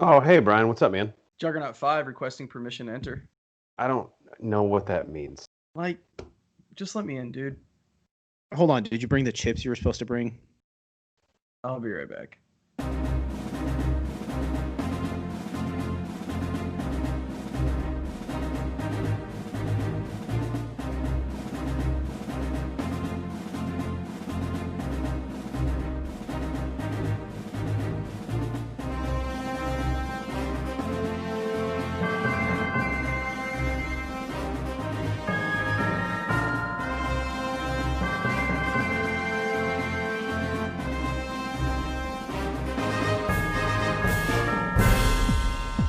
Oh, hey, Brian, what's up, man? Juggernaut 5 requesting permission to enter. I don't know what that means. Like, just let me in, dude. Hold on, did you bring the chips you were supposed to bring? I'll be right back.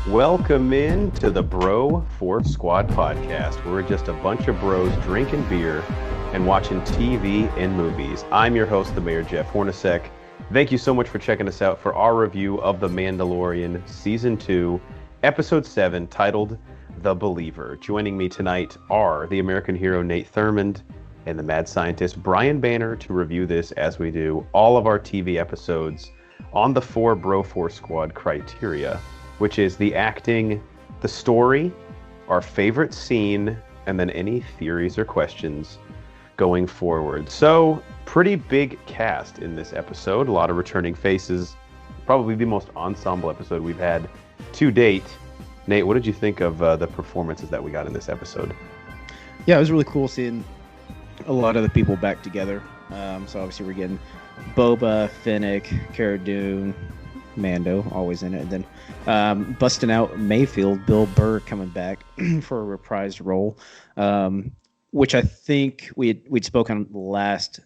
Welcome in to the Bro Force Squad podcast. We're just a bunch of bros drinking beer and watching TV and movies. I'm your host, the Mayor Jeff Hornacek. Thank you so much for checking us out for our review of The Mandalorian Season 2, Episode 7, titled The Believer. Joining me tonight are the American hero Nate Thurmond and the mad scientist Brian Banner to review this as we do all of our TV episodes on the 4 Bro Force Squad criteria, which is the acting, the story, our favorite scene, and then any theories or questions going forward. So, pretty big cast in this episode. A lot of returning faces. Probably the most ensemble episode we've had to date. Nate, what did you think of the performances that we got in this episode? Yeah, it was really cool seeing a lot of the people back together. So obviously we're getting Boba, Fennec, Cara Dune, Mando, always in it. And then busting out Mayfield, Bill Burr coming back for a reprised role, which I think we'd spoken last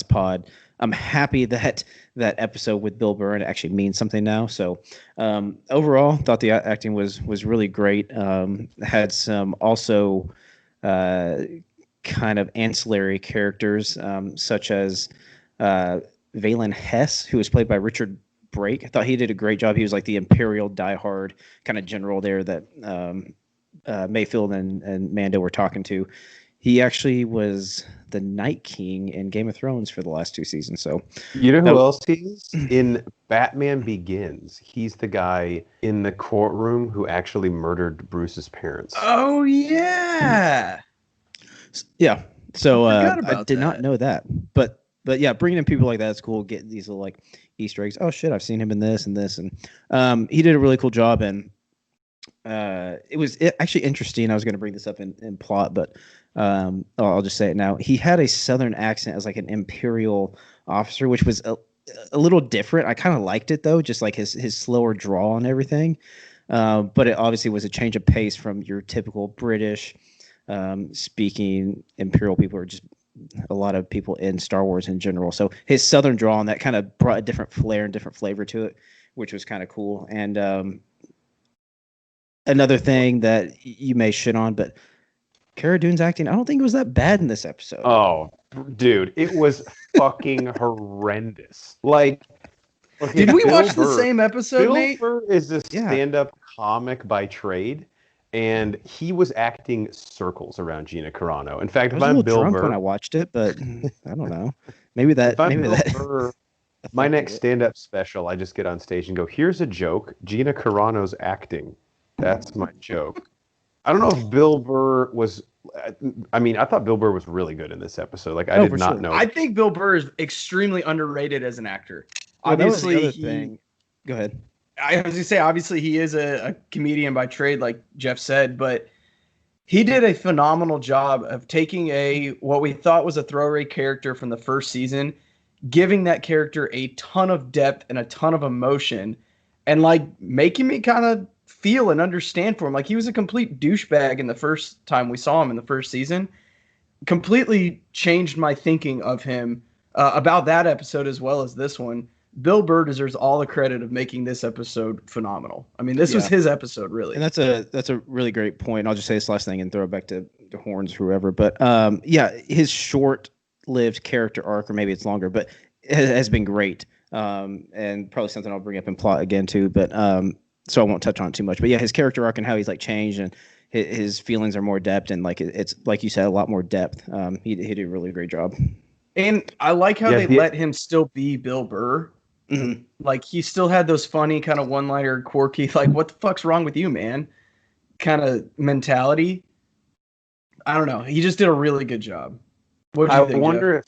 pod. I'm happy that episode with Bill Burr actually means something now. So overall, thought the acting was really great. Had some also kind of ancillary characters, such as Valen Hess, who was played by Richard Brake. I thought he did a great job. He was like the Imperial diehard kind of general there that Mayfield and Mando were talking to. He actually was the Night King in Game of Thrones for the last 2 seasons. So you know who else he is? In Batman Begins, he's the guy in the courtroom who actually murdered Bruce's parents. Oh, yeah. Yeah. So I did not know that. But yeah, bringing in people like that is cool. Getting these little like Easter eggs. Oh shit, I've seen him in this and this, and he did a really cool job. And it was actually interesting. I was going to bring this up in plot, but I'll just say it now. He had a Southern accent as like an Imperial officer, which was a little different. I kind of liked it though, just like his slower draw and everything. But it obviously was a change of pace from your typical British speaking Imperial people, or just a lot of people in Star Wars in general. So his Southern draw and that kind of brought a different flair and different flavor to it, which was kind of cool. And another thing that you may shit on, but Cara Dune's acting, I don't think it was that bad in this episode. Oh, dude, it was fucking horrendous. Like, okay, Did we Bill watch the Burr- same episode, Bill Nate? Burr is a Yeah. stand-up comic by trade, and he was acting circles around Gina Carano. In fact, I if was a I'm little Bill drunk Burr, when I watched it, but I don't know. Maybe that. if I'm Maybe Bill that. Burr, my next stand-up special, I just get on stage and go, "Here's a joke. Gina Carano's acting. That's my joke." I don't know if Bill Burr was. I mean, I thought Bill Burr was really good in this episode. Like, I Oh, did for not sure. know. I think Bill Burr is extremely underrated as an actor. Well, that was the Obviously, other thing. Go ahead. I was going to say, obviously, he is a comedian by trade, like Jeff said, but he did a phenomenal job of taking what we thought was a throwaway character from the first season, giving that character a ton of depth and a ton of emotion, and like making me kind of feel and understand for him. Like, he was a complete douchebag in the first time we saw him in the first season. Completely changed my thinking of him about that episode as well as this one. Bill Burr deserves all the credit of making this episode phenomenal. I mean, this was his episode, really. And that's a really great point. I'll just say this last thing and throw it back to Horns, whoever. But yeah, his short-lived character arc, or maybe it's longer, but it has been great. And probably something I'll bring up in plot again too. But so I won't touch on it too much. But yeah, his character arc and how he's like changed and his feelings are more depth, and like it's like you said, a lot more depth. He did a really great job. And I like how they let him still be Bill Burr Mhm. Like, he still had those funny kind of one-liner, quirky, like, what the fuck's wrong with you, man? Kind of mentality. I don't know. He just did a really good job. What do I you think, Jeff? wonder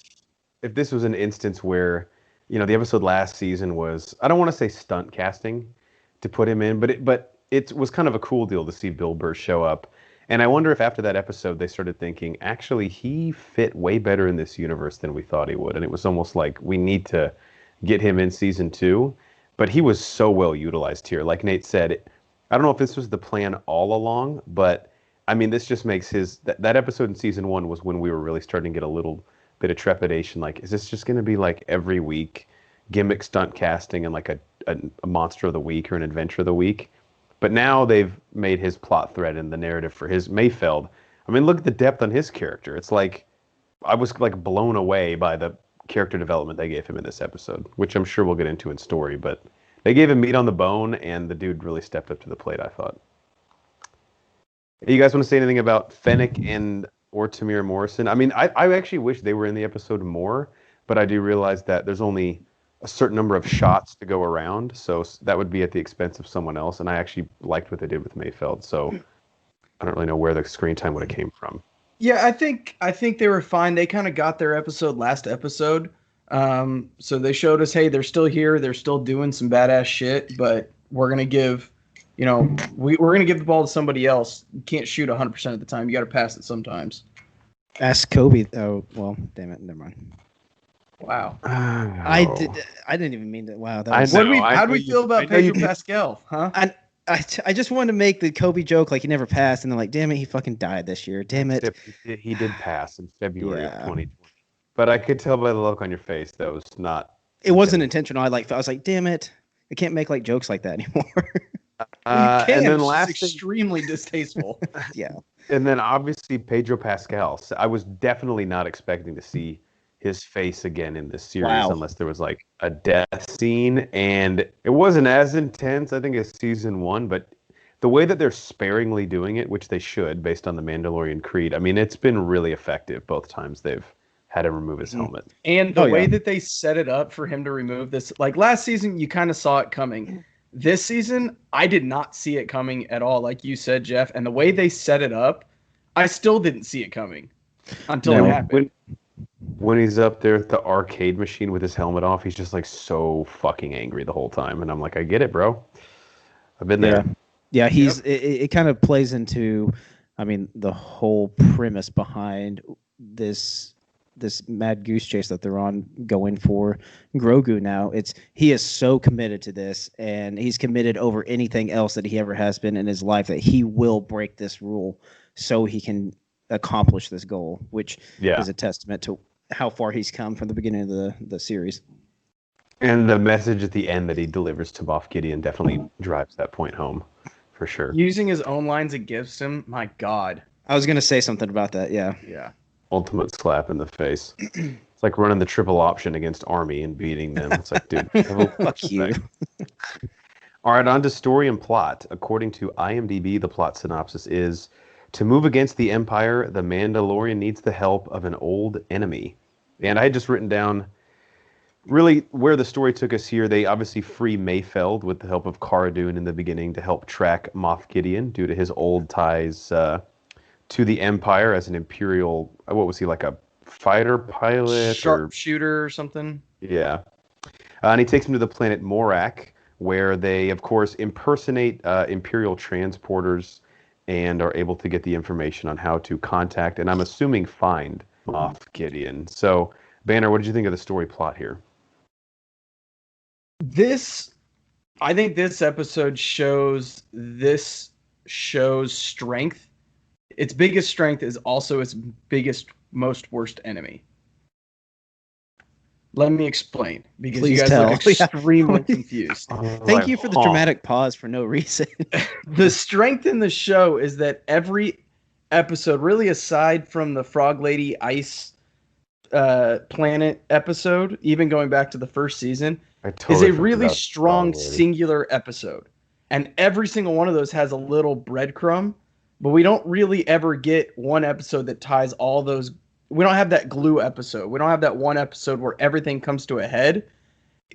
if this was an instance where, the episode last season was, I don't want to say stunt casting to put him in, but it was kind of a cool deal to see Bill Burr show up. And I wonder if after that episode they started thinking, actually, he fit way better in this universe than we thought he would. And it was almost like we need to get him in season 2. But he was so well utilized here. Like Nate said, I don't know if this was the plan all along, but I mean, this just makes that episode in season 1 was when we were really starting to get a little bit of trepidation. Like, is this just going to be like every week gimmick stunt casting and like a monster of the week or an adventure of the week? But now they've made his plot thread and the narrative for his Mayfeld. I mean, look at the depth on his character. It's like I was like blown away by the character development they gave him in this episode, which I'm sure we'll get into in story. But they gave him meat on the bone, and the dude really stepped up to the plate, I thought. You guys want to say anything about Fennec and or Tamir Morrison? I mean, I actually wish they were in the episode more, but I do realize that there's only a certain number of shots to go around, so that would be at the expense of someone else. And I actually liked what they did with Mayfeld, so I don't really know where the screen time would have came from. Yeah, I think they were fine. They kind of got their episode last episode. So they showed us, hey, they're still here. They're still doing some badass shit, but we're going to give, we're going to give the ball to somebody else. You can't shoot 100% of the time. You got to pass it sometimes. Ask Kobe. Oh, well, damn it. Never mind. Wow. I didn't even mean that. Wow. That was, How do we feel about Pedro Pascal? Huh? I just wanted to make the Kobe joke like he never passed, and then like, damn it, he fucking died this year. Damn it. He did pass in February of 2020. But I could tell by the look on your face that was not. It wasn't intentional. I was like, damn it, I can't make like jokes like that anymore. And then last, extremely distasteful. Yeah. And then obviously Pedro Pascal. So I was definitely not expecting to see his face again in this series unless there was like a death scene, and it wasn't as intense, I think, as season 1, but the way that they're sparingly doing it, which they should based on the Mandalorian Creed, I mean, it's been really effective both times they've had him remove his helmet. And the way that they set it up for him to remove this, like last season you kind of saw it coming. This season I did not see it coming at all, like you said, Jeff, and the way they set it up, I still didn't see it coming until it happened. When he's up there at the arcade machine with his helmet off, he's just like so fucking angry the whole time. And I'm like, I get it, bro. I've been there. Yeah, it kind of plays into, I mean, the whole premise behind this mad goose chase that they're on going for Grogu now. He is so committed to this, and he's committed over anything else that he ever has been in his life, that he will break this rule so he can accomplish this goal, which is a testament to how far he's come from the beginning of the series. And the message at the end that he delivers to Moff Gideon definitely drives that point home, for sure. Using his own lines against him, my God. I was going to say something about that, yeah. Ultimate slap in the face. It's like running the triple option against Army and beating them. It's like, dude, fuck you. All right, on to story and plot. According to IMDb, the plot synopsis is: to move against the Empire, the Mandalorian needs the help of an old enemy. And I had just written down really where the story took us here. They obviously free Mayfeld with the help of Cara Dune in the beginning to help track Moff Gideon due to his old ties to the Empire as an Imperial, what was he, like a fighter pilot? Sharpshooter or something? Yeah. And he takes him to the planet Morak, where they, of course, impersonate Imperial transporters and are able to get the information on how to contact, and I'm assuming find, Moff Gideon. So, Banner, what did you think of the story plot here? I think this episode shows this show's strength. Its biggest strength is also its biggest, most worst enemy. Let me explain, because you guys look extremely confused. Thank you for the dramatic pause for no reason. The strength in the show is that every episode, really aside from the Frog Lady Ice Planet episode, even going back to the first season, is a really strong singular episode. And every single one of those has a little breadcrumb, but we don't really ever get one episode that ties all those. We don't have that glue episode. We don't have that one episode where everything comes to a head.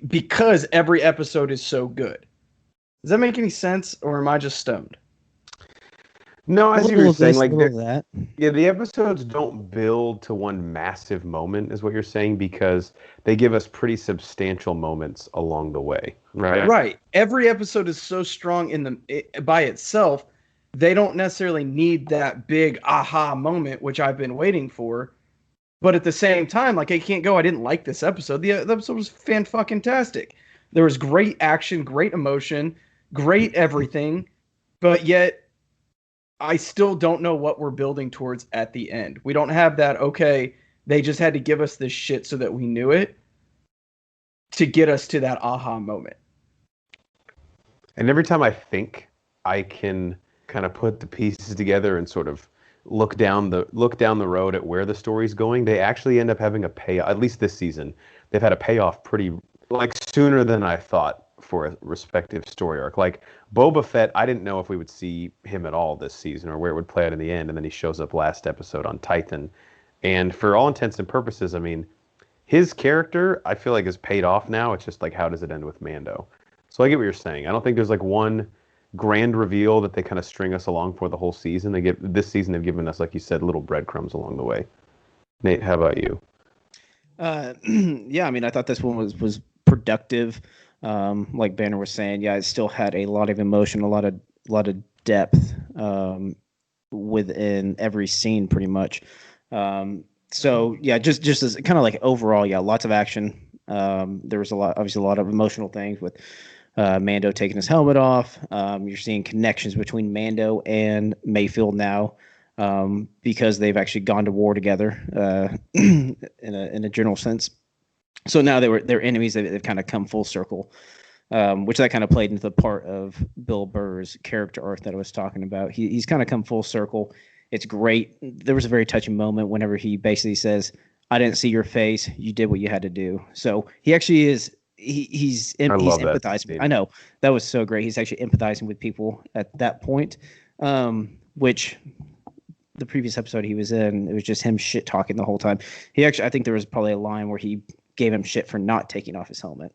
because every episode is so good. Does that make any sense, or am I just stoned? No, A as you little were of saying, this, a like little of that. yeah, the episodes don't build to one massive moment, is what you're saying, because they give us pretty substantial moments along the way, right? Right. Every episode is so strong by itself. They don't necessarily need that big aha moment, which I've been waiting for. But at the same time, like I can't go, I didn't like this episode. The episode was fan-fucking-tastic. There was great action, great emotion, great everything, but yet I still don't know what we're building towards at the end. We don't have that, okay, they just had to give us this shit so that we knew it to get us to that aha moment. And every time I think I can kind of put the pieces together and sort of look down the road at where the story's going, they actually end up having a payoff. At least this season, they've had a payoff pretty like sooner than I thought for a respective story arc. Like Boba Fett, I didn't know if we would see him at all this season or where it would play out in the end, and then he shows up last episode on Titan. And for all intents and purposes, I mean, his character, I feel like, is paid off now. It's just like, how does it end with Mando? So I get what you're saying. I don't think there's like one grand reveal that they kind of string us along for the whole season. This season they've given us, like you said, little breadcrumbs along the way. Nate, how about you? Yeah, I mean, I thought this one was productive. Like Banner was saying, yeah, it still had a lot of emotion, a lot of depth within every scene, pretty much. So yeah, just as kind of like overall, yeah, lots of action. There was obviously a lot of emotional things with Mando taking his helmet off. You're seeing connections between Mando and Mayfield now because they've actually gone to war together in a general sense. So now they're enemies. They've kind of come full circle, which that kind of played into the part of Bill Burr's character arc that I was talking about. He's kind of come full circle. It's great. There was a very touching moment whenever he basically says, "I didn't see your face. You did what you had to do." So he actually is. He's empathizing. I know that was so great. He's actually empathizing with people at that point, which the previous episode he was in, it was just him shit talking the whole time. I think there was probably a line where he gave him shit for not taking off his helmet.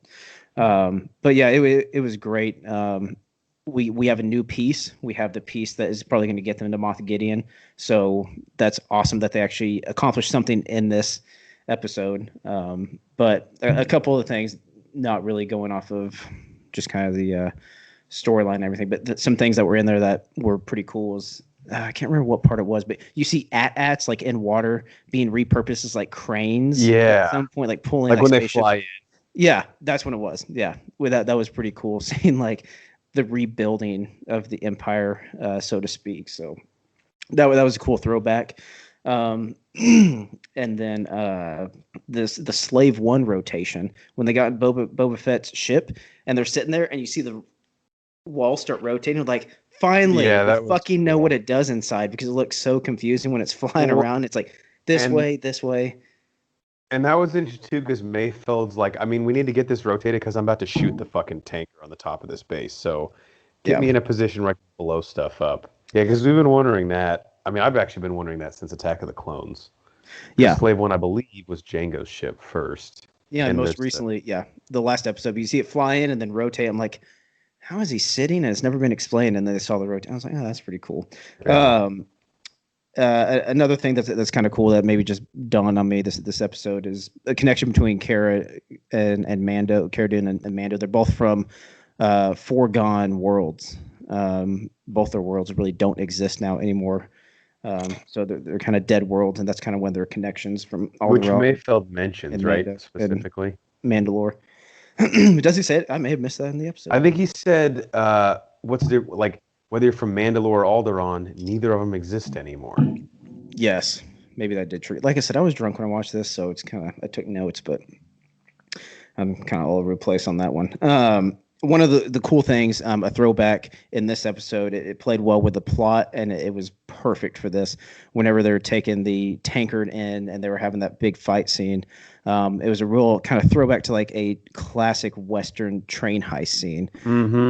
But yeah, it was great. We have a new piece. We have the piece that is probably going to get them to Moff Gideon. So that's awesome that they actually accomplished something in this episode. But a couple of things, not really going off of just kind of the storyline and everything, but some things that were in there that were pretty cool was, I can't remember what part it was, but you see AT-ATs like in water being repurposed as like cranes. Yeah. At some point, like pulling like when spaceships. They fly in. Yeah, that's when it was. Yeah, with that was pretty cool, seeing like the rebuilding of the Empire, so to speak. So that was a cool throwback. And then the Slave One rotation, when they got Boba Fett's ship and they're sitting there and you see the wall start rotating, like finally we fucking know what it does inside, because it looks so confusing when it's flying around. It's like this way. And that was interesting too, because Mayfield's like, I mean, we need to get this rotated because I'm about to shoot the fucking tanker on the top of this base. So get me in a position where I can blow stuff up. Yeah, because we've been wondering that. I mean, I've actually been wondering that since Attack of the Clones. Yeah. Slave One, I believe, was Jango's ship first. Yeah, and most recently, the last episode, you see it fly in and then rotate. I'm like, how is he sitting? And it's never been explained. And then they saw the rotate. I was like, oh, that's pretty cool. Yeah. Another thing that's kind of cool that maybe just dawned on me this episode is a connection between Cara and Mando. Cara Dune and Mando. They're both from foregone worlds. Both their worlds really don't exist now anymore. So they're kind of dead worlds, and that's kind of when their connections from all which Mayfield mentions, right? Mando, specifically Mandalore. Does he say it? I may have missed that in the episode. I think he said, "What's the like? Whether you're from Mandalore or Alderaan, neither of them exist anymore." Yes, maybe that did trigger. Like I said, I was drunk when I watched this, so it's kind of, I took notes, but I'm kind of all over the place on that one. One of the cool things, a throwback in this episode, it played well with the plot, and it was perfect for this. Whenever they were taking the tankard in and they were having that big fight scene, it was a real kind of throwback to like a classic Western train heist scene,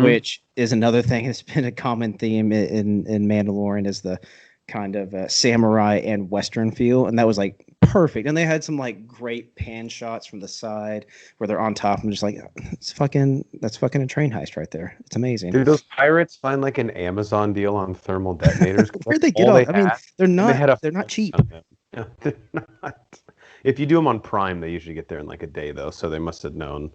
which is another thing that's been a common theme in Mandalorian, is the kind of samurai and Western feel. And that was like perfect. And they had some like great pan shots from the side where they're on top. I'm just like, that's fucking a train heist right there. It's amazing. Did those pirates find like an Amazon deal on thermal detonators? Where'd they get all? I mean, they're not cheap. No, they're not. If you do them on Prime, they usually get there in like a day though. So they must have known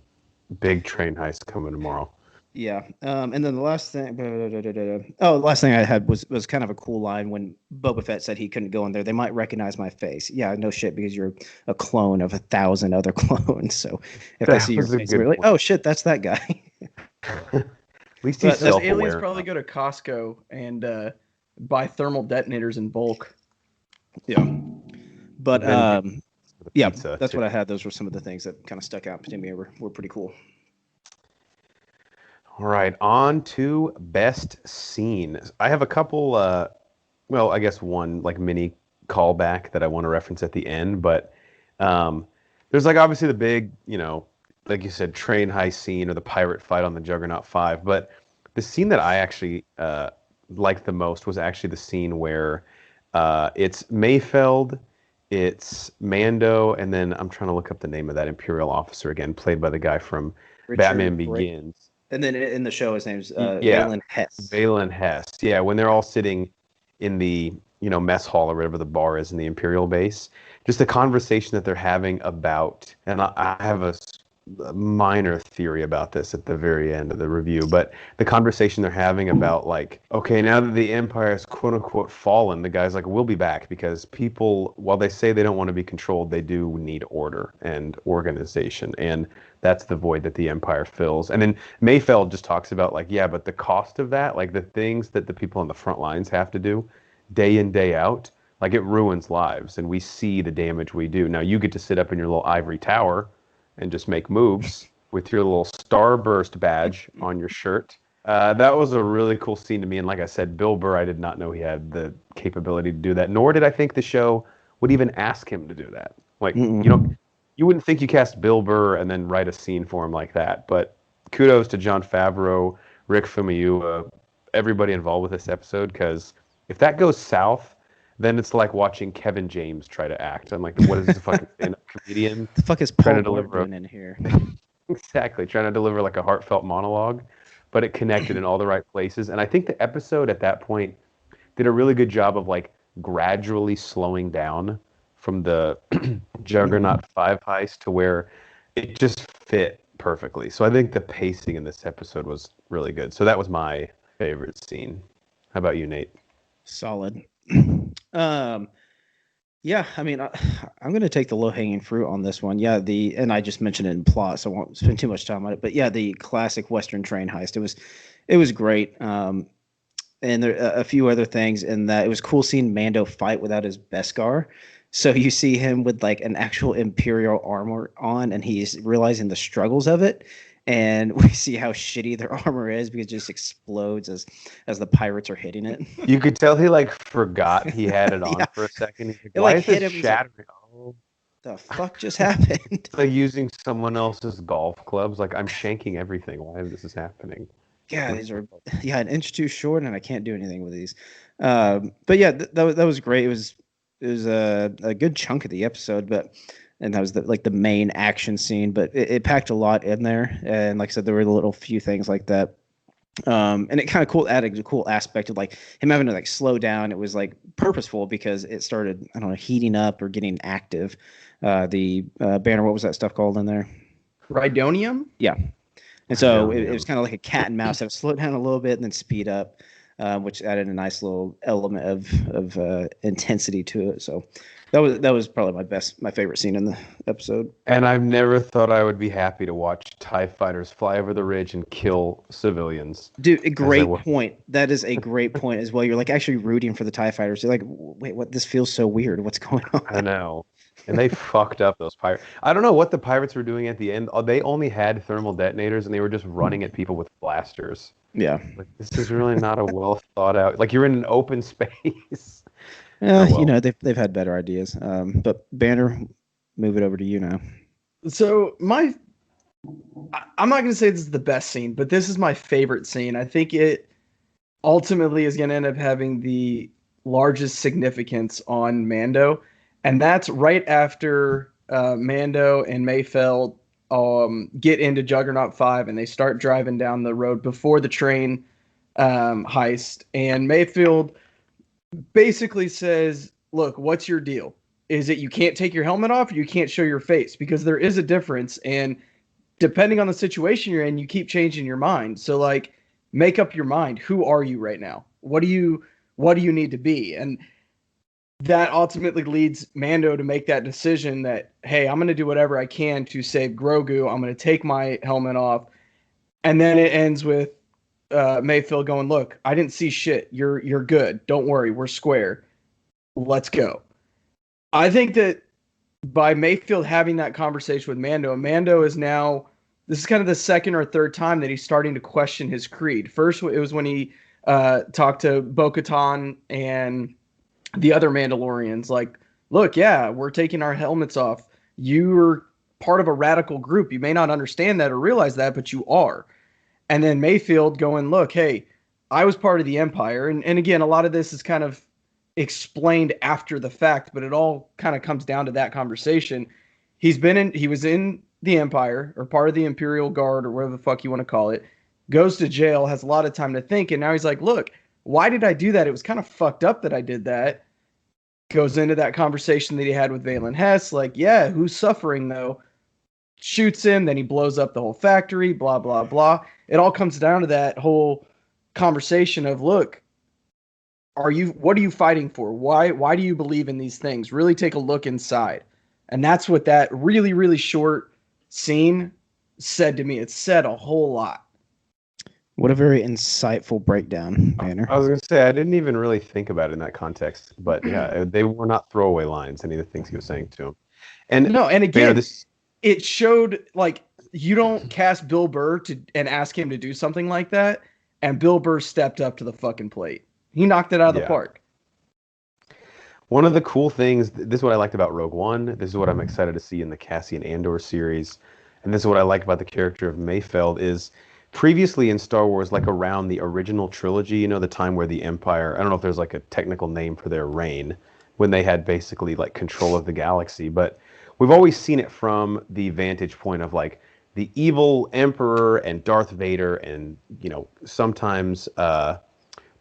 big train heist coming tomorrow. Yeah. And then the last thing, the last thing I had was kind of a cool line when Boba Fett said he couldn't go in there. They might recognize my face. Yeah, no shit, because you're a clone of 1,000 other clones. So if they see your face, they're like, oh shit, that's that guy. At least he's those aliens self-aware. probably go to Costco and buy thermal detonators in bulk. Yeah. But yeah, Pizza, that's too. what I had. Those were some of the things that kind of stuck out to me. Were pretty cool. All right, on to best scene. I have a couple, well, I guess one like mini callback that I want to reference at the end, but there's like obviously the big, like you said, train heist scene or the pirate fight on the Juggernaut 5, but the scene that I actually liked the most was actually the scene where it's Mayfeld, it's Mando, and then I'm trying to look up the name of that Imperial officer again, played by the guy from Batman Begins. And then in the show, his name's yeah, Valen Hess. Valen Hess. Yeah, when they're all sitting in the mess hall or whatever the bar is in the Imperial base, just the conversation that they're having about, and I have a minor theory about this at the very end of the review, but the conversation they're having about like, okay, now that the Empire is quote unquote fallen, the guy's like, we'll be back because people, while they say they don't want to be controlled, they do need order and organization, and that's the void that the Empire fills. And then Mayfeld just talks about like, yeah, but the cost of that, like the things that the people on the front lines have to do day in, day out, like it ruins lives, and we see the damage we do. Now you get to sit up in your little ivory tower and just make moves with your little Starburst badge on your shirt. That was a really cool scene to me. And like I said, Bill Burr, I did not know he had the capability to do that, nor did I think the show would even ask him to do that. Like, you wouldn't think you cast Bill Burr and then write a scene for him like that. But kudos to Jon Favreau, Rick Famuyiwa, everybody involved with this episode, because if that goes south, then it's like watching Kevin James try to act. I'm like, what is this, a fucking stand-up comedian? The fuck is Paul Blart doing in here? Exactly, trying to deliver like a heartfelt monologue, but it connected in all the right places. And I think the episode at that point did a really good job of like gradually slowing down from the Juggernaut 5 heist to where it just fit perfectly. So I think the pacing in this episode was really good. So that was my favorite scene. How about you, Nate? Solid. Yeah, I mean, I'm going to take the low-hanging fruit on this one. Yeah, and I just mentioned it in plot, so I won't spend too much time on it. But yeah, the classic Western train heist. It was great. And there a few other things in that it was cool seeing Mando fight without his Beskar. So you see him with like an actual Imperial armor on, and he's realizing the struggles of it. And we see how shitty their armor is because it just explodes as the pirates are hitting it. You could tell he like forgot he had it on for a second. He's like, why is it shattering? Like, oh, the fuck just happened? It's like using someone else's golf clubs. Like, I'm shanking everything. Why is this happening? Yeah, these are an inch too short, and I can't do anything with these. But yeah, that was great. It was a good chunk of the episode, and that was the main action scene, but it packed a lot in there. And like I said, there were a little few things like that. And it kind of added a cool aspect of like him having to like slow down. It was like purposeful because it started, I don't know, heating up or getting active. The banner, what was that stuff called in there? Rhydonium? Yeah. And so it was kind of like a cat and mouse. It would slow down a little bit and then speed up, which added a nice little element of intensity to it. So that was probably my favorite scene in the episode. And I've never thought I would be happy to watch TIE fighters fly over the ridge and kill civilians. Dude, a great point. That is a great point as well. You're like actually rooting for the TIE fighters. You're like, wait, what? This feels so weird. What's going on? I know. And they fucked up those pirates. I don't know what the pirates were doing at the end. They only had thermal detonators, and they were just running at people with blasters. Yeah. Like, this is really not a well thought out. Like, you're in an open space. Yeah, well. They've had better ideas. But Banner, move it over to you now. So I'm not going to say this is the best scene, but this is my favorite scene. I think it ultimately is going to end up having the largest significance on Mando. And that's right after Mando and Mayfeld get into Juggernaut 5 and they start driving down the road before the train heist. And Mayfield basically says, look, what's your deal? Is it you can't take your helmet off or you can't show your face? Because there is a difference. And depending on the situation you're in, you keep changing your mind. So like, make up your mind. Who are you right now? What do you need to be? And that ultimately leads Mando to make that decision that, hey, I'm going to do whatever I can to save Grogu. I'm going to take my helmet off. And then it ends with Mayfield going, look, I didn't see shit. You're good. Don't worry. We're square. Let's go. I think that by Mayfield having that conversation with Mando, Mando is now, this is kind of the second or third time that he's starting to question his creed. First, it was when he talked to Bo-Katan and the other Mandalorians, like, look, yeah, we're taking our helmets off. You're part of a radical group. You may not understand that or realize that, but you are. And then Mayfield going, look, hey, I was part of the Empire. And again, a lot of this is kind of explained after the fact, but it all kind of comes down to that conversation. He was in the Empire or part of the Imperial Guard or whatever the fuck you want to call it, goes to jail, has a lot of time to think. And now he's like, look, why did I do that? It was kind of fucked up that I did that. Goes into that conversation that he had with Valen Hess, like, yeah, who's suffering though? Shoots him, then he blows up the whole factory, blah, blah, blah. It all comes down to that whole conversation of, look, what are you fighting for? Why do you believe in these things? Really take a look inside. And that's what that really, really short scene said to me. It said a whole lot. What a very insightful breakdown, Banner. I was going to say, I didn't even really think about it in that context. But yeah, they were not throwaway lines, any of the things he was saying to him. And no, and again, Banner, it showed, like, you don't cast Bill Burr and ask him to do something like that. And Bill Burr stepped up to the fucking plate. He knocked it out of the park. One of the cool things, this is what I liked about Rogue One. This is what I'm excited to see in the Cassian Andor series. And this is what I liked about the character of Mayfeld is previously in Star Wars, like around the original trilogy, you know, the time where the Empire, I don't know if there's like a technical name for their reign, when they had basically like control of the galaxy. But we've always seen it from the vantage point of like the evil Emperor and Darth Vader and, you know, sometimes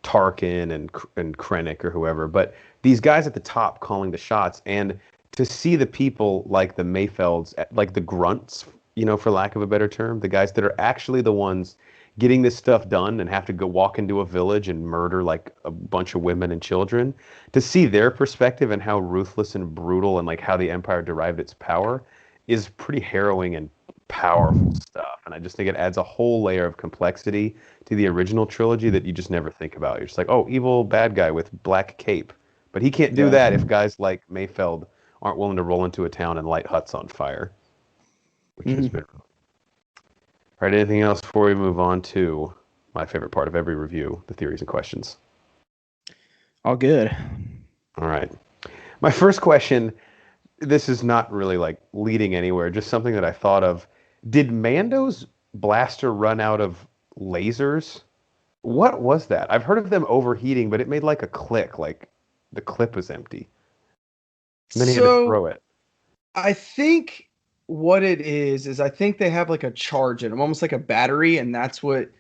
Tarkin and Krennic or whoever, but these guys at the top calling the shots, and to see the people like the Mayfelds, like the grunts, you know, for lack of a better term, the guys that are actually the ones getting this stuff done and have to go walk into a village and murder like a bunch of women and children, to see their perspective and how ruthless and brutal and like how the Empire derived its power is pretty harrowing and powerful stuff. And I just think it adds a whole layer of complexity to the original trilogy that you just never think about. You're just like, oh, evil bad guy with black cape. But he can't do that if guys like Mayfeld aren't willing to roll into a town and light huts on fire. Which has been... All right, anything else before we move on to my favorite part of every review, the theories and questions? All good. All right. My first question, this is not really like leading anywhere, just something that I thought of. Did Mando's blaster run out of lasers? What was that? I've heard of them overheating, but it made like a click, like the clip was empty. And then he had to throw it. I think what it is I think they have like a charge in them, almost like a battery, and that's what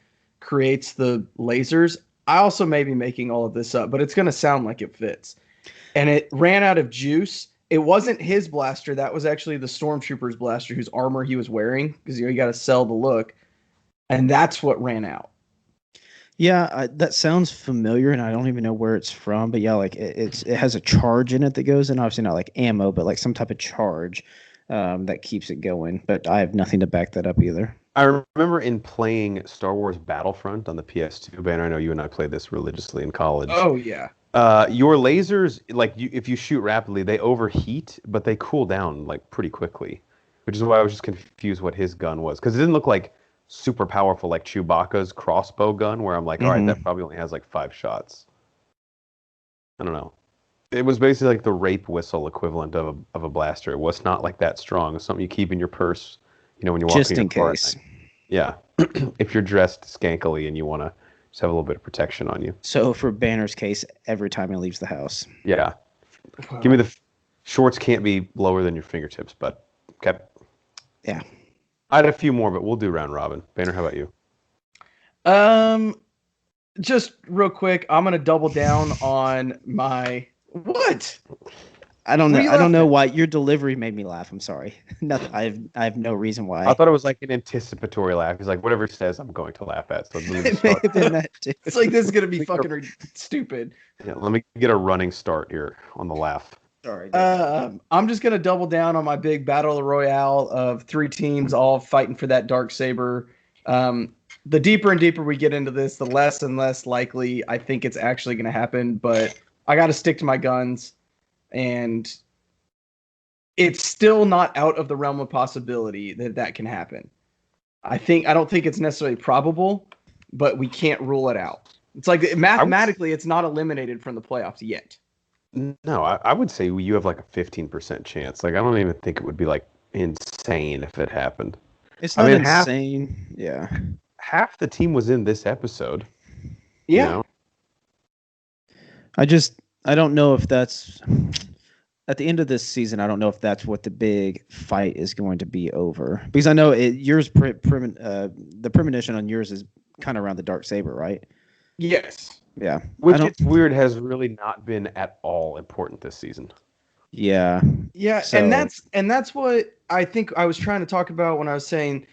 creates the lasers. I also may be making all of this up, but it's going to sound like it fits. And it ran out of juice. It wasn't his blaster. That was actually the Stormtrooper's blaster, whose armor he was wearing, because you got to sell the look. And that's what ran out. Yeah, that sounds familiar, and I don't even know where it's from. But yeah, like it has a charge in it that goes in. Obviously not like ammo, but like some type of charge that keeps it going. But I have nothing to back that up either. I remember in playing Star Wars Battlefront on the PS2, Banner, I know you and I played this religiously in college. Oh, yeah. Your lasers, like if you shoot rapidly, they overheat, but they cool down like pretty quickly, which is why I was just confused what his gun was. Because it didn't look like super powerful like Chewbacca's crossbow gun, where I'm like, all right, that probably only has like 5 shots. I don't know. It was basically like the rape whistle equivalent of a blaster. It was not like that strong. It was something you keep in your purse, you know, when you're walking just in case. Yeah. If you're dressed skankily and you want to just have a little bit of protection on you. So for Banner's case, every time he leaves the house. Yeah. Give me the Shorts can't be lower than your fingertips, but okay. Yeah. I had a few more, but we'll do round robin. Banner, how about you? Just real quick, I'm gonna double down on my what? I don't know. What are you I don't know laughing why your delivery made me laugh. I'm sorry. Nothing. I have no reason why. I thought it was like an anticipatory laugh. He's like, whatever he says, I'm going to laugh at. So let me It may start. have been that too. It's like this is gonna be stupid. Yeah, let me get a running start here on the laugh. Sorry. I'm just gonna double down on my big battle royale of 3 teams all fighting for that dark saber. The deeper and deeper we get into this, the less and less likely I think it's actually gonna happen. But I got to stick to my guns, and it's still not out of the realm of possibility that can happen. I don't think it's necessarily probable, but we can't rule it out. It's like mathematically, it's not eliminated from the playoffs yet. No, I would say you have like a 15% chance. Like, I don't even think it would be like insane if it happened. It's not insane. Yeah. Half the team was in this episode. Yeah. You know? I don't know if that's at the end of this season. I don't know if that's what the big fight is going to be over, because I know the premonition on yours is kind of around the dark saber, right? Yes. Yeah. Which it's weird has really not been at all important this season. Yeah. Yeah, So, and that's what I think I was trying to talk about when I was saying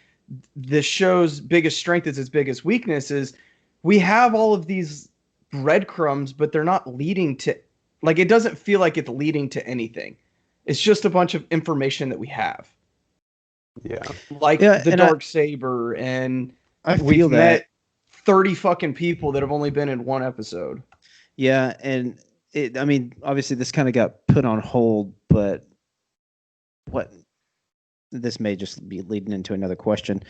the show's biggest strength is its biggest weakness is we have all of these breadcrumbs, but they're not leading to, like, it doesn't feel like it's leading to anything. It's just a bunch of information that we have. Yeah. Like the dark saber, and we've met 30 fucking people that have only been in one episode. Yeah, and I mean, obviously this kind of got put on hold, but this may just be leading into another question.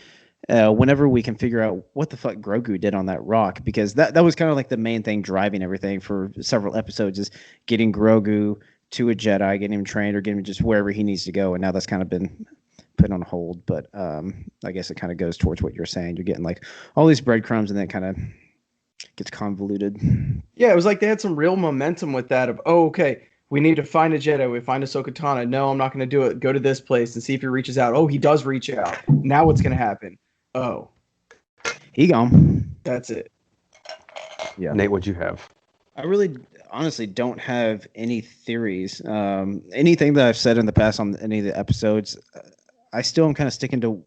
Whenever we can figure out what the fuck Grogu did on that rock, because that was kind of like the main thing driving everything for several episodes, is getting Grogu to a Jedi, getting him trained, or getting him just wherever he needs to go. And now that's kind of been put on hold. But I guess it kind of goes towards what you're saying. You're getting like all these breadcrumbs, and then it kind of gets convoluted. Yeah, it was like they had some real momentum with that of, oh, okay, we need to find a Jedi. We find Ahsoka Tano. No, I'm not going to do it. Go to this place and see if he reaches out. Oh, he does reach out. Now what's going to happen? Oh. He gone. That's it. Yeah. Nate, what'd you have? I really, honestly don't have any theories. Anything that I've said in the past on any of the episodes, I still am kind of sticking to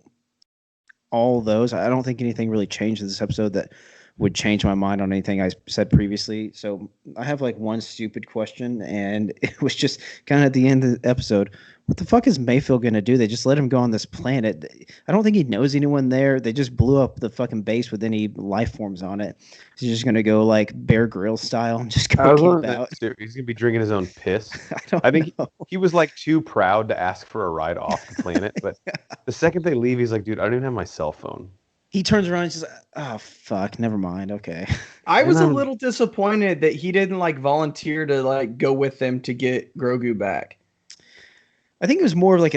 all those. I don't think anything really changed in this episode that would change my mind on anything I said previously. So I have like one stupid question, and it was just kind of at the end of the episode. What the fuck is Mayfield going to do? They just let him go on this planet. I don't think he knows anyone there. They just blew up the fucking base with any life forms on it. He's just going to go like Bear Grylls style and just go camp out. He's going to be drinking his own piss. I think he was like too proud to ask for a ride off the planet. But the second they leave, he's like, dude, I don't even have my cell phone. He turns around and says, oh, fuck, never mind. Okay. I was a little disappointed that he didn't like volunteer to like go with them to get Grogu back. I think it was more of like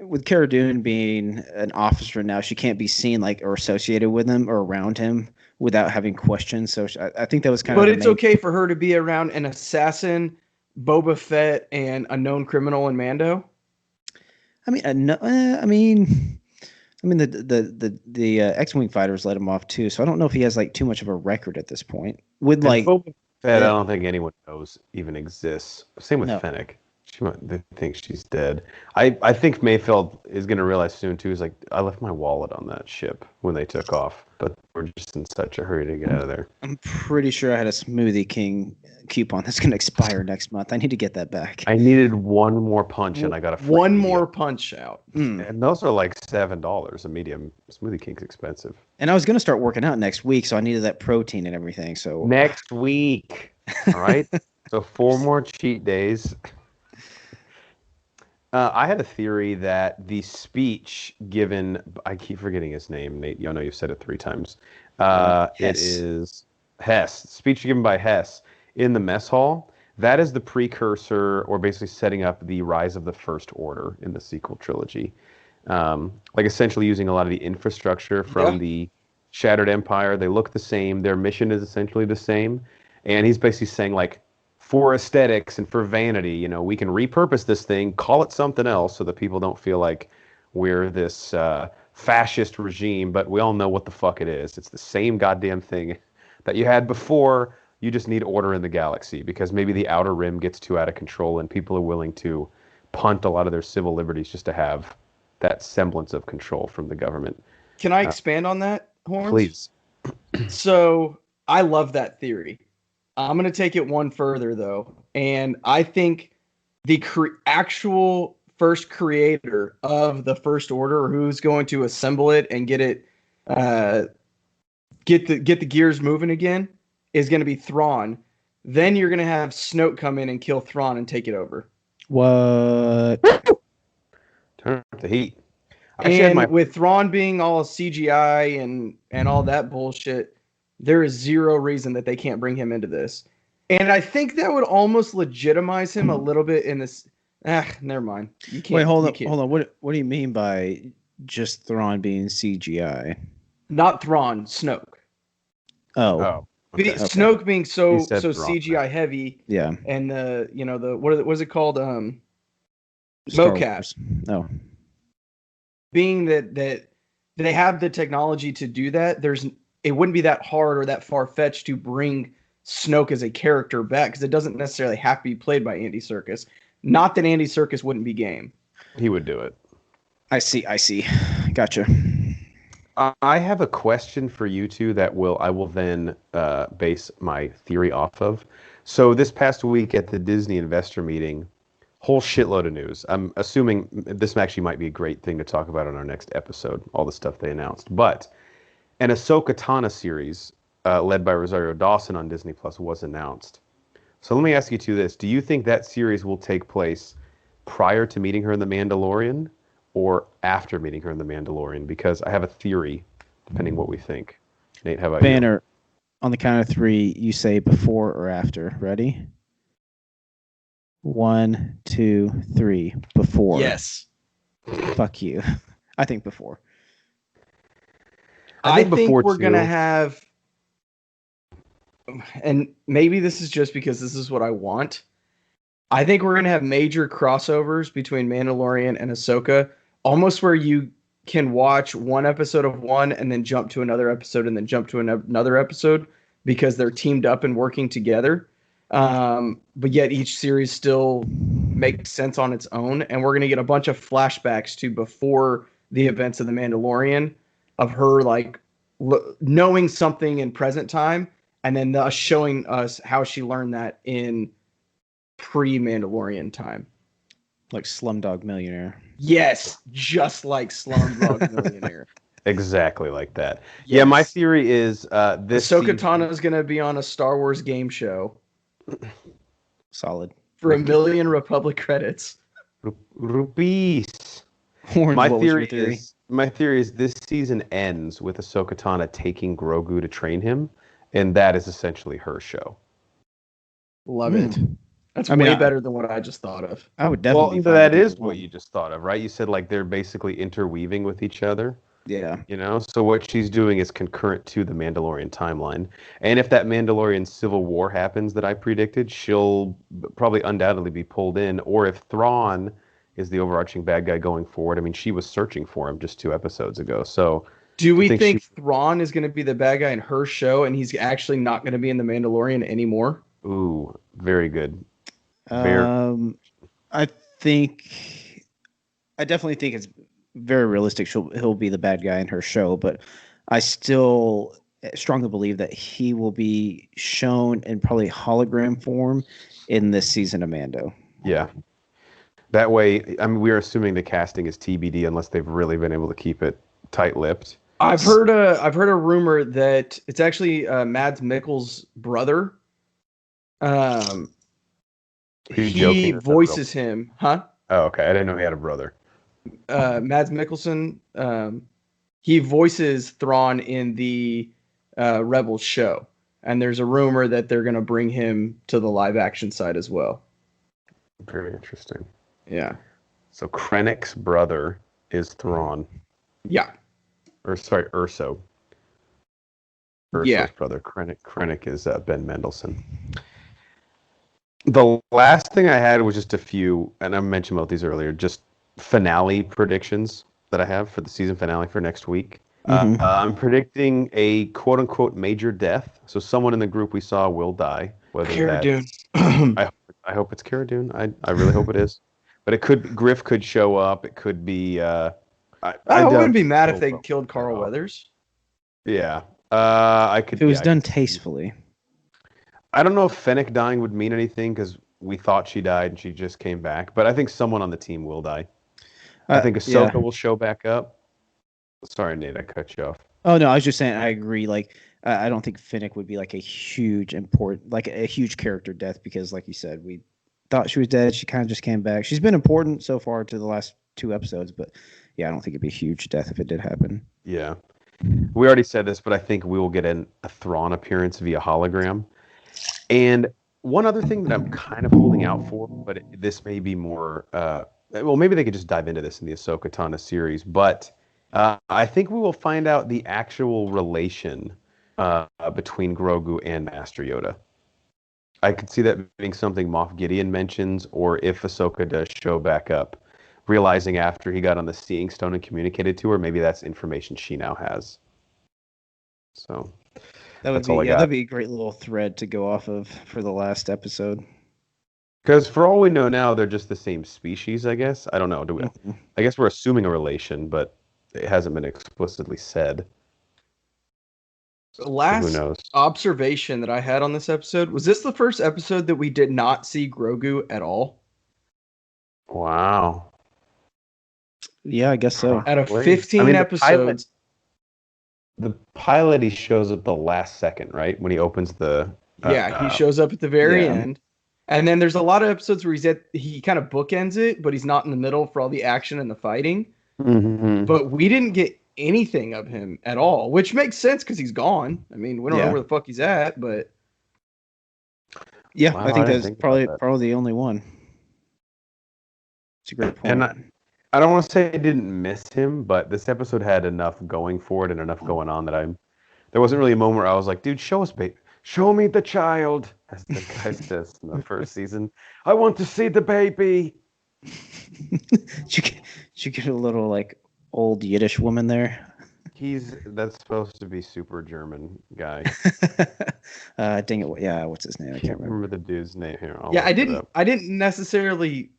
with Cara Dune being an officer now, she can't be seen like or associated with him or around him without having questions. So I think that was kind of. But it's okay for her to be around an assassin, Boba Fett, and a known criminal in Mando. I mean, the X-wing fighters let him off too, so I don't know if he has like too much of a record at this point. With like Boba Fett, I don't think anyone knows even exists. Same with Fennec. They think she's dead. I think Mayfield is going to realize soon too. Is like, I left my wallet on that ship when they took off, but we're just in such a hurry to get out of there. I'm pretty sure I had a Smoothie King coupon that's going to expire next month. I need to get that back. I needed one more punch, and I got one more punch out. And those are like $7 a medium. Smoothie King's expensive. And I was going to start working out next week, so I needed that protein and everything. So next week, all right. So 4 more cheat days. I had a theory that the speech given, I keep forgetting his name, Nate. I know you've said it 3 times. It is Hess. Speech given by Hess in the mess hall. That is the precursor, or basically setting up the rise of the First Order in the sequel trilogy. Like essentially using a lot of the infrastructure from the Shattered Empire. They look the same. Their mission is essentially the same. And he's basically saying like, for aesthetics and for vanity, you know, we can repurpose this thing, call it something else so that people don't feel like we're this fascist regime, but we all know what the fuck it is. It's the same goddamn thing that you had before. You just need order in the galaxy because maybe the Outer Rim gets too out of control and people are willing to punt a lot of their civil liberties just to have that semblance of control from the government. Can I expand on that, Horns? Please. So I love that theory. I'm going to take it one further, though. And I think the actual first creator of the First Order, who's going to assemble it and get it, get the gears moving again, is going to be Thrawn. Then you're going to have Snoke come in and kill Thrawn and take it over. What? Turn up the heat. And with Thrawn being all CGI and all that bullshit, there is zero reason that they can't bring him into this. And I think that would almost legitimize him a little bit in this. Never mind. You can't. Wait, hold on. What do you mean by just Thrawn being CGI? Not Thrawn, Snoke. Oh. Okay. Snoke being so Thrawn, CGI heavy. Yeah. And what is it called? Star mocap. Wars. Oh. Being that they have the technology to do that, it wouldn't be that hard or that far-fetched to bring Snoke as a character back because it doesn't necessarily have to be played by Andy Serkis. Not that Andy Serkis wouldn't be game. He would do it. I see. Gotcha. I have a question for you two that I will then base my theory off of. So this past week at the Disney investor meeting, whole shitload of news. I'm assuming this actually might be a great thing to talk about on our next episode, all the stuff they announced. But an Ahsoka Tano series led by Rosario Dawson on Disney Plus was announced. So let me ask you two this. Do you think that series will take place prior to meeting her in The Mandalorian or after meeting her in The Mandalorian? Because I have a theory, depending what we think. Nate, how about Banner, on the count of three, you say before or after. Ready? 1, 2, 3. Before. Yes. Fuck you. I think before. I think we're going to have, and maybe this is just because this is what I want. I think we're going to have major crossovers between Mandalorian and Ahsoka, almost where you can watch one episode of one and then jump to another episode and then jump to another episode because they're teamed up and working together. But yet each series still makes sense on its own. And we're going to get a bunch of flashbacks to before the events of The Mandalorian of her like knowing something in present time and then showing us how she learned that in pre-Mandalorian time. Like Slumdog Millionaire. Yes, just like Slumdog Millionaire. Exactly like that. Yes. Yeah, my theory is this Ahsoka Tano is going to be on a Star Wars game show. Solid. For 1 million Republic credits. Rupees. My theory is this season ends with Ahsoka Tano taking Grogu to train him, and that is essentially her show. Love it. That's way better than what I just thought of. I would definitely. Well, that is what you just thought of, right? You said like they're basically interweaving with each other. Yeah. You know, so what she's doing is concurrent to the Mandalorian timeline. And if that Mandalorian civil war happens that I predicted, she'll probably undoubtedly be pulled in. Or if Thrawn is the overarching bad guy going forward, I mean, she was searching for him just 2 episodes ago. So do we think Thrawn is going to be the bad guy in her show and he's actually not going to be in the Mandalorian anymore? Ooh, very good. I definitely think it's very realistic he'll be the bad guy in her show, but I still strongly believe that he will be shown in probably hologram form in this season of Mando. Yeah. That way, I mean, we're assuming the casting is TBD unless they've really been able to keep it tight-lipped. I've heard a rumor that it's actually Mads Mikkelsen's brother. He voices him, huh? Oh, okay. I didn't know he had a brother. Mads Mikkelsen, he voices Thrawn in the Rebels show, and there's a rumor that they're going to bring him to the live action side as well. Very interesting. Yeah. So Krennic's brother is Thrawn. Yeah. Or sorry, Urso. Urso's brother. Krennic is Ben Mendelsohn. The last thing I had was just a few, and I mentioned about these earlier, just finale predictions that I have for the season finale for next week. Mhm. I'm predicting a quote unquote major death. So someone in the group we saw will die. Whether Cara Dune. that's I hope it's Cara Dune. I really hope it is. But it could Griff could show up. It could be I wouldn't doubt be mad if they Will killed Carl show up. Weathers. Yeah. I could If it was I done could see- tastefully. I don't know if Fennec dying would mean anything because we thought she died and she just came back. But I think someone on the team will die. I think Ahsoka will show back up. Sorry, Nate, I cut you off. Oh no, I was just saying I agree. Like I don't think Finnick would be like a huge a huge character death because, like you said, we thought she was dead. She kind of just came back. She's been important so far to the last 2 episodes, but yeah, I don't think it'd be a huge death if it did happen. Yeah, we already said this, but I think we will get a Thrawn appearance via hologram. And one other thing that I'm kind of holding out for, but this may be more. Well, maybe they could just dive into this in the Ahsoka Tano series, but I think we will find out the actual relation between Grogu and Master Yoda. I could see that being something Moff Gideon mentions, or if Ahsoka does show back up, realizing after he got on the Seeing Stone and communicated to her, maybe that's information she now has. So That'd be a great little thread to go off of for the last episode. Because for all we know now, they're just the same species, I guess. I don't know. Do we? Mm-hmm. I guess we're assuming a relation, but it hasn't been explicitly said. The last Who knows? observation that I had on this episode was this the first episode that we did not see Grogu at all? Wow. Yeah, I guess so. Out of Wait. 15 episodes. The pilot, he shows at the last second, right? When he opens the... He shows up at the very yeah. end. And then there's a lot of episodes where he kind of bookends it, but he's not in the middle for all the action and the fighting. Mm-hmm. But we didn't get anything of him at all, which makes sense because he's gone. I mean, we don't know where the fuck he's at, but... Yeah, Wow, I think didn't that's think about probably the only one. It's a great point. And I don't want to say I didn't miss him, but this episode had enough going for it and enough going on that there wasn't really a moment where I was like, dude, show us, baby. Show me the child, as the guy says in the first season. I want to see the baby. Did you get a little like old Yiddish woman there? That's supposed to be super German guy. Dang it! Yeah, what's his name? I can't remember. The dude's name here. I didn't necessarily.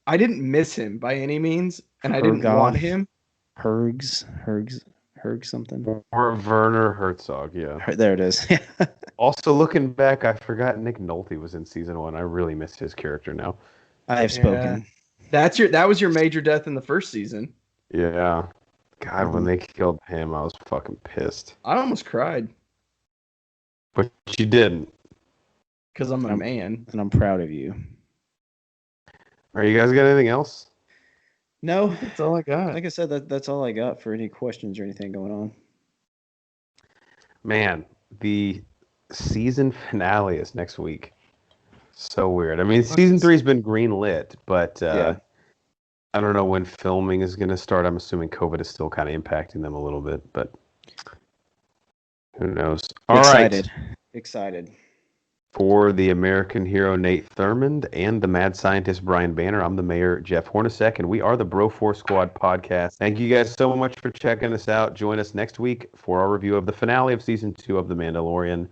I didn't miss him by any means, and I didn't want him. Hergs something. Or Werner Herzog, yeah. There it is. Also, looking back, I forgot Nick Nolte was in season 1. I really missed his character now. I have spoken. That was your major death in the first season. Yeah. God, when they killed him, I was fucking pissed. I almost cried. But you didn't. Because I'm a man. And I'm proud of you. Are you guys got anything else? No, that's all I got. Like I said, that's all I got for any questions or anything going on. Man, the season finale is next week. So weird. I mean, season 3's been green-lit, but I don't know when filming is going to start. I'm assuming COVID is still kind of impacting them a little bit, but who knows? Excited. For the American hero Nate Thurmond and the mad scientist Brian Banner, I'm the mayor Jeff Hornacek, and we are the Bro Force Squad podcast. Thank you guys so much for checking us out. Join us next week for our review of the finale of season 2 of The Mandalorian,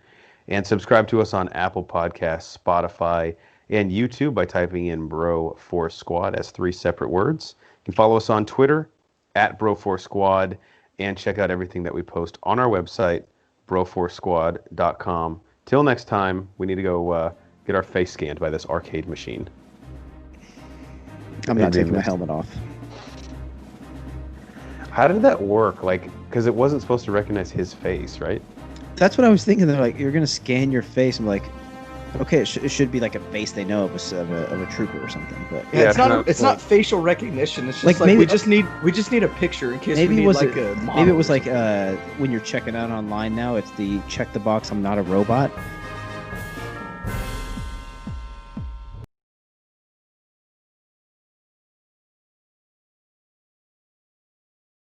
and subscribe to us on Apple Podcasts, Spotify, and YouTube by typing in Bro Force Squad as 3 separate words. You can follow us on Twitter at Bro Force Squad, and check out everything that we post on our website, broforcesquad.com. Till next time, we need to go get our face scanned by this arcade machine. I'm not taking my helmet off. How did that work? Like, because it wasn't supposed to recognize his face, right? That's what I was thinking. They're like, you're going to scan your face. I'm like, okay, it should be like a face they know of a trooper or something. But yeah, it's not facial recognition. It's just like maybe, we just need a picture in case we need like a model. Maybe it was like when you're checking out online now, it's the check the box I'm not a robot.